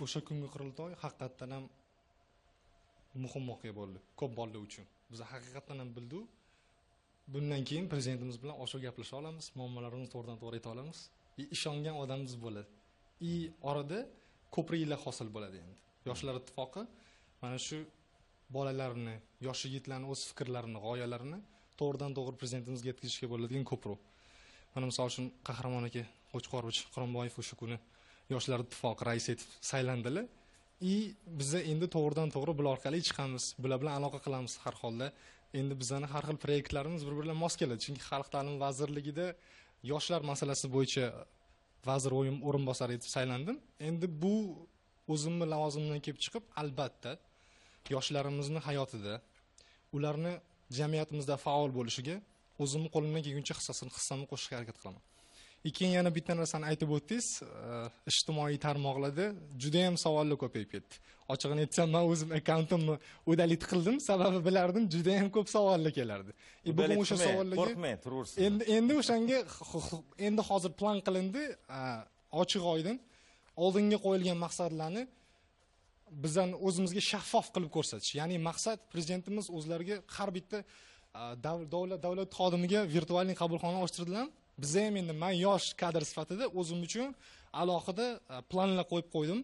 O'sha kungi qurultoy haqiqatan ham muhim voqea bo'ldi ko'p bolalar uchun. Biz haqiqatan ham bildik. Bundan keyin prezidentimiz bilan ochiq gaplasha olamiz, muammolarimizni to'g'ridan-to'g'ri ayta olamiz. Ishongan odamimiz bo'ladi. Orada ko'priklar hosil bo'ladi endi. Yoshlar ittifoqi mana shu bolalarni, yosh yigitlarning o'z fikrlarini, g'oyalarini to'g'ridan-to'g'ri prezidentimizga yetkazishga bo'ladigan ko'prik. Mana misol uchun Qahramon aka Qo'chqorovich Quronboyev o'sha kuni Yoshlar ittifoqi raisi etib saylandilar. Biz endi to'g'ridan-to'g'ri bular orqali chiqamiz, bular bilan aloqa qilamiz har holda. Endi bizning har xil proyektlarimiz bir-biriga mos keladi. Chunki Xalq ta'limi vazirligida yoshlar masalasi bo'yicha vazir o'rinbosari etib saylandim. Endi bu o'zimni lavozimimdan kelib chiqib, albatta yoshlarimizni hayotida, ularni jamiyatimizda faol bo'lishiga o'zimni qo'limdan kelguncha hissamni qo'shishga harakat qilaman. Keyin yana bitta narsani aytib o'tdingiz, ijtimoiy tarmoqlarda juda ham savollar ko'payib ketdi. Ochig'ini aytsam, men o'zim akkauntimni udalid qildim, sababi bilardim, juda ham ko'p savollar kelardi. Bugun o'sha savollarga qo'rqmang, turaversiz. Endi o'shanga endi hozir plan qilindi, ochiq oydin oldinga qo'yilgan maqsadlarni bizdan o'zimizga shaffof qilib ko'rsatish. Ya'ni maqsad prezidentimiz o'zlariga har bitta davlat xodimiga virtual qabulxona ochtirdilar. Biz ham endi men yosh kadr sifatida o'zim uchun alohida planlar qo'yib qo'ydim.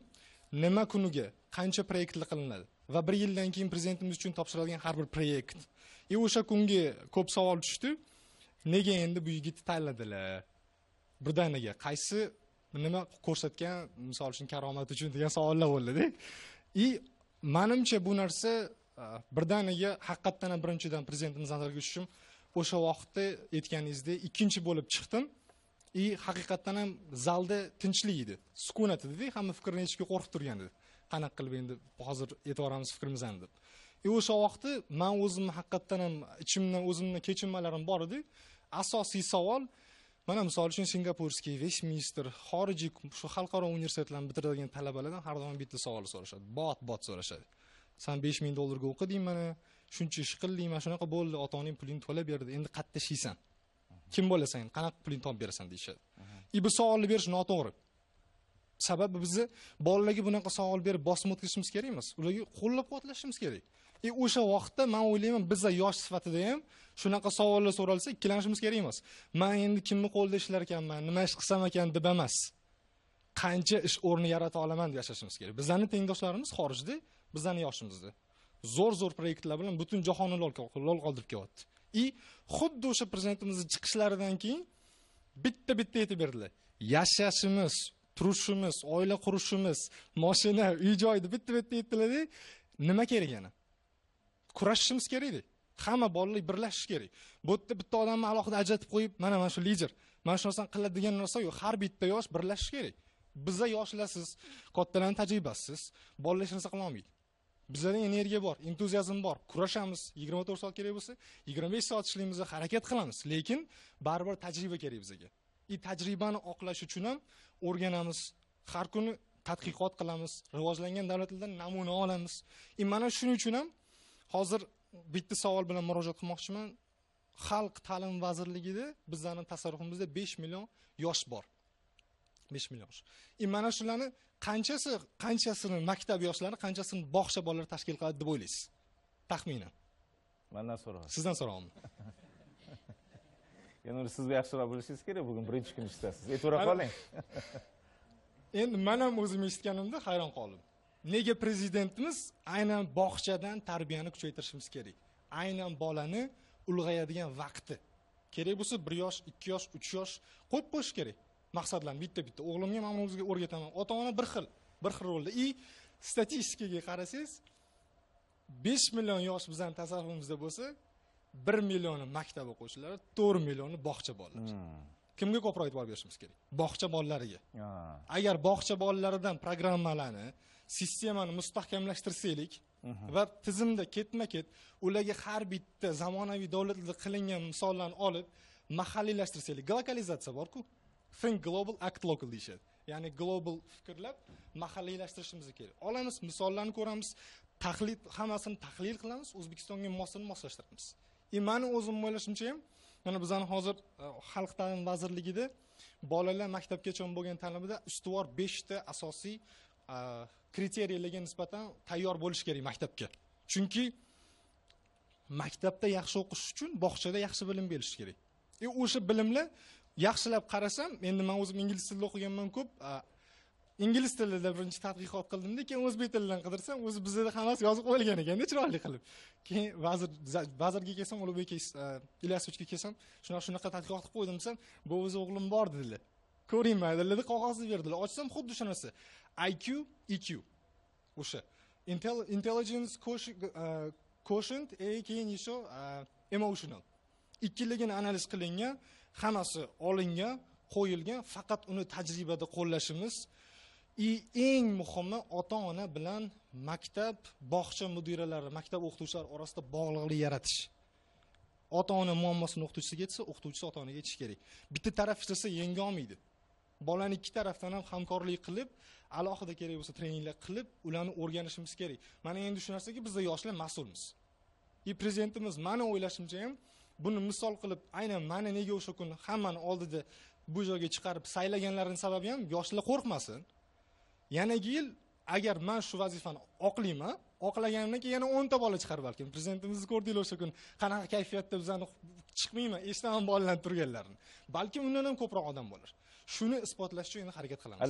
Nima kuniga qancha proyektlar qilinadi va 1 yildan keyin prezidentimiz uchun topshiriladigan har bir proyekt. O'sha kunga ko'p savol tushdi. Nega endi bu yigitni tanladilar? Birdaniga qaysi nima ko'rsatgan, misol uchun karomat uchun degan savollar bo'ldi-da. Menimcha bu narsa birdaniga haqiqatan ham birinchidan prezidentimiz nazariga tushishim o'sha vaqtda aytganingizdek ikkinchi bo'lib chiqdim. Haqiqatan ham zalda tinchlik edi, sukunat edi, hamma fikrini aytishga qo'rqib turgan edi. Qanaqa qilib endi hozir aytvoramiz fikrimizni deb. O'sha vaqtda men o'zimni haqiqatan ham ichimdan o'zimning kechinmalarim bor edi. Asosiy savol mana misol uchun Singapurskiy, Westminster, xorijiy shu xalqaro universitetlarni bitiradigan talabalardan har doim bitta savol so'rashadi. Bot so'rashadi. Sen $5000 ga o'qiding mana, shuncha ish qilding, mana shunaqa bo'ldi, ota-onang pulingni to'lab berdi. Endi qayerda ishlaysan? Kim bo'lasan? Qanaqa pulingni topib berasan deyshadi. Bu savolni berish noto'g'ri. Sababi biz bolalarga bunaqa savol berib bosim o'tkazishimiz kerak emas. Ularga qo'llab-quvvatlashimiz kerak. O'sha vaqtda men o'ylayman, biz yosh sifatida ham shunaqa savollar so'ralsa, ikkilanishimiz kerak emas. Men endi kimni qo'lda ishlar ekanman, nima ish qilsam ekan deb emas. Qancha ish o'rni yarata olaman deb yashashimiz kerak. Bizning tengdoshlarimiz xorijda, bizning yoshimizda zo'r proyektlar bilan butun jahonni lol qoldirib kelyapti. Xuddi o'sha prezidentimizning chiqishlaridan keyin bitta aytib berdilar. Yashashimiz, turishimiz, oila qurishimiz, mashina, uy-joyni bitta aytdilar-da, nima kerak yana? Kurashishimiz kerak edi. Hamma bolalar birlashish kerak. Bu yerda bitta odamni alohida ajratib qo'yib, mana shu lider, mana shu narsani qiladi degan narsa yo'q. Har bitta yosh birlashish kerak. Bizda yoshlarsiz, kattalarning tajribasiz, bolalar hech narsa qila olmaydi. Bizda energiya bor, entuziazm bor, kurashamiz. 24 soat kerak bo'lsa, 25 soat ishlaymiz, harakat qilamiz. Lekin baribir tajriba kerak bizga. Tajribani oqlash uchun ham o'rganamiz. Har kuni tadqiqot qilamiz, rivojlangan davlatlardan namuna olamiz. Mana shuning uchun ham hozir bitta savol bilan murojaat qilmoqchiman. Xalq ta'limi vazirligida bizning tasarrufimizda 5 million yosh bor. 5 million. Mana shularni qanchasini maktab yoshlari, qanchasini bog'cha bolalar tashkil qiladi deb o'ylaysiz? Taxminan. Mendan so'rayman. Sizdan so'rayman. Yana siz yaxshiroq bilishingiz kerak, bugun birinchi kun ishtasiz. Aytib qoling. Endi men ham o'zim eshitganimda hayron qoldim. Nega prezidentimiz aynan bog'chadan tarbiyani kuchaytirishimiz kerak? Aynan bolani ulg'ayadigan vaqti. Kerak bo'lsa 1 yosh, 2 yosh, 3 yosh qo'yib qo'yish kerak. Maqsadlarni bitta. O'g'limga men o'zimga o'rgataman. Ota-ona bir xil rolda. Statistikaga qarasangiz 5 million yosh bizning tasavvurimizda bo'lsa, 1 millioni maktab o'quvchilari, 4 millioni bog'cha bolalar. Kimga ko'proq e'tibor berishimiz kerak? Bog'cha bolalariga. Agar bog'cha bolalaridan programmalarni, sistemani mustahkamlashtirsak va tizimda ketma-ket ularga har bitta zamonaviy davlatlarda qilingan misollarni olib mahalliylashtirsak, globalizatsiya bor-ku. Think global, act local deyshadi. Ya'ni global fikrlab mahalliylashtirishimiz kerak. Olamiz, misollarni ko'ramiz, hammasini tahlil qilamiz, O'zbekistonga moslashtiramiz. Meni o'zim o'ylashimcha ham, mana bizning hozir Xalq ta'limi vazirligida bolalar maktabgacha bo'lgan ta'limida ustuvor 5 ta asosiy kriteriyalarga nisbatan tayyor bo'lish kerak maktabga. Chunki maktabda yaxshi o'qish uchun bog'chada yaxshi bilim berish kerak. O'sha bilimlar yaxshilab qarasam, endi men o'zim ingliz tilida o'qiganman ko'p. Ingliz tilida birinchi tadqiqot qildimda, keyin o'zbek tilidan qidirsam, o'zi bizda hammasi yozib qo'yilgan ekan-da, chiroyli qilib. Keyin vazirga kelsam, Ulug'bek Ilyasovga kelsam, shunaqa tadqiqot qilib qo'ydim desam, bu o'zi o'g'lim bor dedilar. Ko'ringman dedilar, qog'ozni berdilar. Ochsam xuddi shu narsa. IQ, EQ. O'sha intelligence quotient, keyin еще emotional. Ikkiligini analiz qilingan, hammasi olingan, qo'yilgan, faqat uni tajribada qo'llashimiz. Eng muhimi ota-ona bilan maktab, bog'cha mudiralari, maktab o'qituvchilari orasida bog'liqlik yaratish. Ota-ona muammosini o'qituvchisiga aytsa, o'qituvchisi ota-onaga aytish kerak. Bitta taraf ishlasa yenga olmaydi. Bolani ikki tarafdan ham hamkorlik qilib, alohida kerak bo'lsa treninglar qilib, ularni o'rganishimiz kerak. Mana endi shu narsaga bizda yoshlar mas'ulmiz. Prezidentimiz meni o'ylashimcha ham buni misol qilib, aynan mana nega o'sha kuni hammani oldida bu joyga chiqarib saylaganlarining sababi ham yoshlar qo'rqmasin. Yanagi yil agar men shu vazifani oqlayman, oqlaganimdan keyin yana 10 ta bola chiqar balkim. Prezidentimizni ko'rdinglar o'sha kun qanaqa kayfiyatda bizani chiqmayman, eshitaman bolalar turganlarini. Balki undan ham ko'proq odam bo'lar. Shuni isbotlash uchun endi harakat qilamiz.